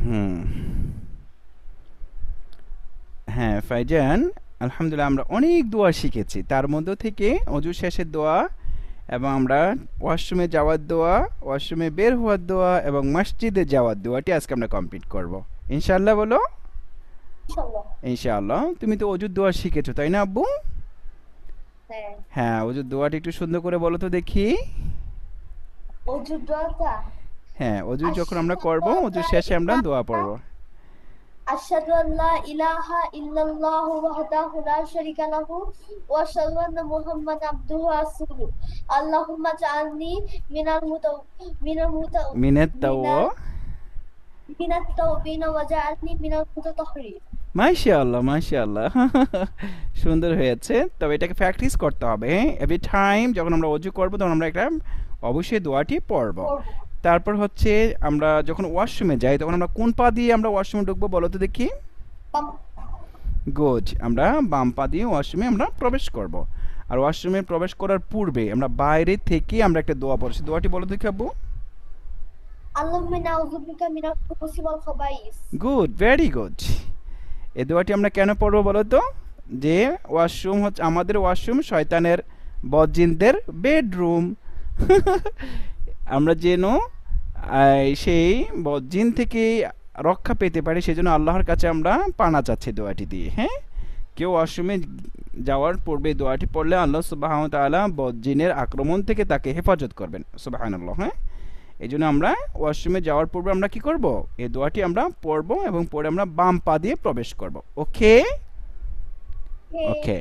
হুম। হ্যাঁ ফাইজান, আলহামদুলিল্লাহ আমরা অনেক দোয়া শিখেছি, তার মধ্যে থেকে অজু শেষের দোয়া এবং আমরা ওয়াশরুমে যাওয়ার দোয়া, ওয়াশরুমে বের হওয়ার দোয়া এবং মসজিদে যাওয়ার দোয়াটি আজকে আমরা কমপ্লিট করব ইনশাআল্লাহ। বলো ইনশাআল্লাহ। ইনশাআল্লাহ। তুমি তো অজুর দোয়া শিখেছো তাই না আব্বু? হ্যাঁ। হ্যাঁ, অজুর দোয়াটি একটু সুন্দর করে বলো তো দেখি। অজুর দোয়াটা হ্যাঁ, অজু যখন আমরা আশহাদু করব, অজু আল্লা শেষে আমরা দোয়া ইলাহা পড়ব। আশহাদু আল্লা ইলাহা ইল্লাল্লাহু ওয়াহদাহু লা শারীকা লাহু ওয়া আশহাদু আন্না মুহাম্মাদান আবদুহু ওয়া রাসূলুহু। আল্লাহুম্মা জাআলনি মিনাল মুতাও মিনাল মুতাও মিনাত তাওয়া। মিনাল মিনাত তাওবিন ওয়া জাআলনি মিনাল মুতাতাহহিরিন। মাশাআল্লাহ, মাশাআল্লাহ। সুন্দর হয়েছে। তবে এটাকে প্র্যাকটিস করতে হবে, হ্যাঁ? এভরি টাইম যখন আমরা অজু করব তখন আমরা এটা অবশ্যই দোয়াটি পড়ব। তারপর হচ্ছে আমরা যখন ওয়াশরুমে যাই তখন আমরা কোন পা দিয়ে আমরা ওয়াশরুমে ঢুকবো বলো তো দেখি? গুড। আমরা বাম পা দিয়ে ওয়াশরুমে আমরা প্রবেশ করব। আর ওয়াশরুমে প্রবেশ করার পূর্বে আমরা বাইরে থেকে আমরা একটা দোয়া পড়ছি। দোয়াটি বলো দেখি আব্বু। আল্লাহুম্মা নাউযু বিকা মিনাল খুবুসি ওয়াল খাবাইস। Good, very good. এই দোয়াটি আমরা কেন পড়বো বলো তো? যে ওয়াশরুম হচ্ছে আমাদের ওয়াশরুম শয়তানের বদজিনদের বেডরুম। আমরা যেন সেই বদজিন থেকে রক্ষা পেতে পারি, সেজন্য আল্লাহর কাছে আমরা পানা চাচ্ছি দোয়াটি দিয়ে, হ্যাঁ? কেউ ওয়াশরুমে যাওয়ার পূর্বে দোয়াটি পড়লে আল্লাহ সুবহানাহু ওয়া তাআলা বদজিনের আক্রমণ থেকে তাকে হেফাজত করবেন। সুবহানাল্লাহ, হ্যাঁ? এই জন্য আমরা ওয়াশরুমে যাওয়ার পূর্বে আমরা কি করব? এই দোয়াটি আমরা পড়ব এবং পরে আমরা বাম পা দিয়ে প্রবেশ করব। ওকে? ওকে।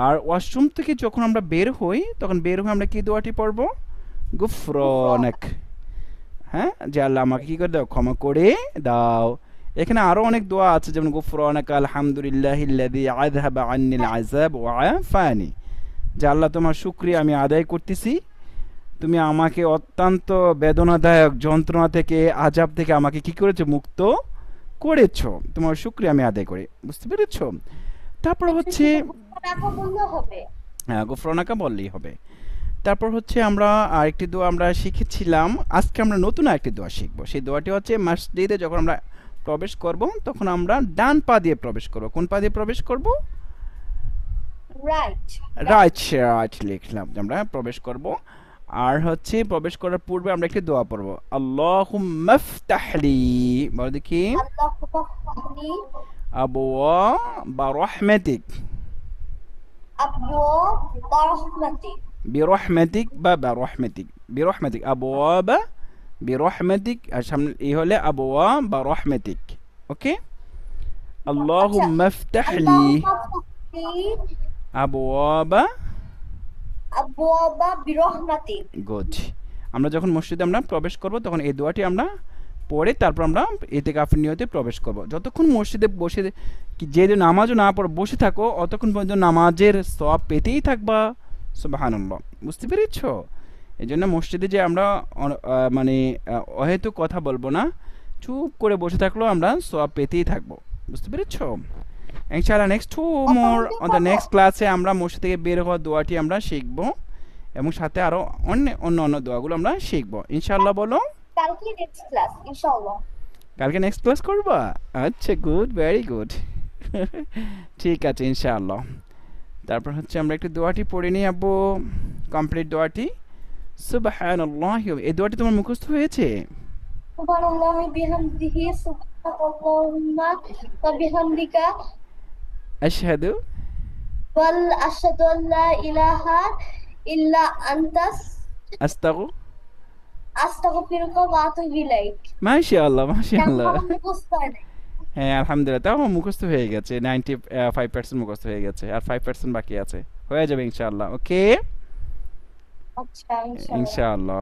আর ওয়াশরুম থেকে যখন আমরা বের হই তখন বের হয়ে আমরা কি দোয়াটি পড়ব? গুফরান। গুফরানাক। হ্যাঁ, যে আল্লাহ আমাকে কি করে দাও, ক্ষমা করে দাও। এখানে আরো অনেক দোয়া আছে, যেমন গুফরানাকা আলহামদুলিল্লাহিল্লাযী আযহাবা আন্নিল আযাব ওয়া আফানি। যে আল্লাহ তোমার শুকরিয়া আমি আদায় করতেছি, তুমি আমাকে অত্যন্ত বেদনাদায়ক যন্ত্রণা থেকে, আযাব থেকে আমাকে কি করেছো, মুক্ত করেছো। তোমার শুকরিয়া আমি আদায় করি। বুঝতে পেরেছো? তারপর এখানে হচ্ছে শুধু গুফরানাকা বললে হবে? হ্যাঁ, গুফরানাকা বললেই হবে। তারপর হচ্ছে আমরা আরেকটি দোয়া আমরা শিখেছিলাম, আজকে আমরা নতুন আরেকটি দোয়া শিখবো। সেই দোয়াটি হচ্ছে মসজিদে যখন আমরা প্রবেশ করব তখন আমরা ডান পা দিয়ে প্রবেশ করব। কোন পা দিয়ে প্রবেশ করব? রাইট। রাইট, রাইট লিখলাম যে আমরা প্রবেশ করব। আর হচ্ছে প্রবেশ করার পূর্বে আমরা একটি দোয়া পড়ব। আল্লাহুম্মা ফতাহলি, বলো দেখি। আল্লাহুম্মা ফতাহলি আবওয়াবা রাহমাতিক। আবওয়াবা রাহমাতিক। বিরহমাতিক বা বিরহমাতিক, বিরহমাতিক আবওয়াবা বিরহমাতিক, আর সামনে এই হলে আবওয়াবা রাহমাতিক। ওকে? আচ্ছা, আল্লাহুম্মা ফতাহলি আল্লাহুম্মা ফতাহলি আবওয়াবা। আবওয়াবা বিরহমাতিক। গুড। আমরা যখন মসজিদে আমরা প্রবেশ করব তখন এই দোয়াটি আমরা পড়ে তারপর আমরা ইতিকাফের নিয়তে প্রবেশ করব। যতক্ষণ মসজিদে বসে যে নামাজও না পড়ে বসে থাকো অতক্ষণ পর্যন্ত নামাজের সওয়াব পেতেই থাকবা। সুবহানাল্লাহ। বুঝতে পেরেছো? এই জন্য মসজিদে যে আমরা মানে অহেতুক কথা বলবো না, চুপ করে বসে থাকলেও আমরা সওয়াব পেতেই থাকবো। বুঝতে পেরেছো? ইনশাআল্লাহ নেক্সট টু মোর অতক্ষণ অন দ্য পড়বো? নেক্সট ক্লাসে আমরা মসজিদ থেকে বের হওয়ার দোয়াটি আমরা শিখবো এবং সাথে আরো অন্য অন্য অন্য দোয়াগুলো আমরা শিখবো ইনশাআল্লাহ। বলো কালকে নেক্সট ক্লাস ইনশাআল্লাহ। কালকে নেক্সট ক্লাস করবা? আচ্ছা, গুড, ভেরি গুড। ঠিক আছে ইনশাআল্লাহ। তারপর হচ্ছে আমরা একটু দোয়াটি পড়ে নিই আব্বু, কমপ্লিট দোয়াটি। সুবহানাল্লাহ। এই দোয়াটি তোমার মুখস্থ হয়েছে? সুবহানাল্লাহি বিহামদিহি সুবহানাল্লাহুম্মা ওয়া বিহামদিকা আশহাদু। ওয়াল আশহাদু আল্লা ইলাহা ইল্লা আনতাস আস্তাগু। আস্তাগফিরুকা ওয়া আতুবু ইলাইক। মাশাআল্লাহ, মাশাআল্লাহ। আমার মুখস্থ হয় নাই। হ্যাঁ আলহামদুলিল্লাহ, তাও আমার মুখস্থ হয়ে গেছে, 95% মুখস্থ হয়ে গেছে, আর 5% বাকি আছে। হয়ে যাবে ইনশাআল্লাহ। ওকে? আচ্ছা ইনশাআল্লাহ। ইনশাআল্লাহ।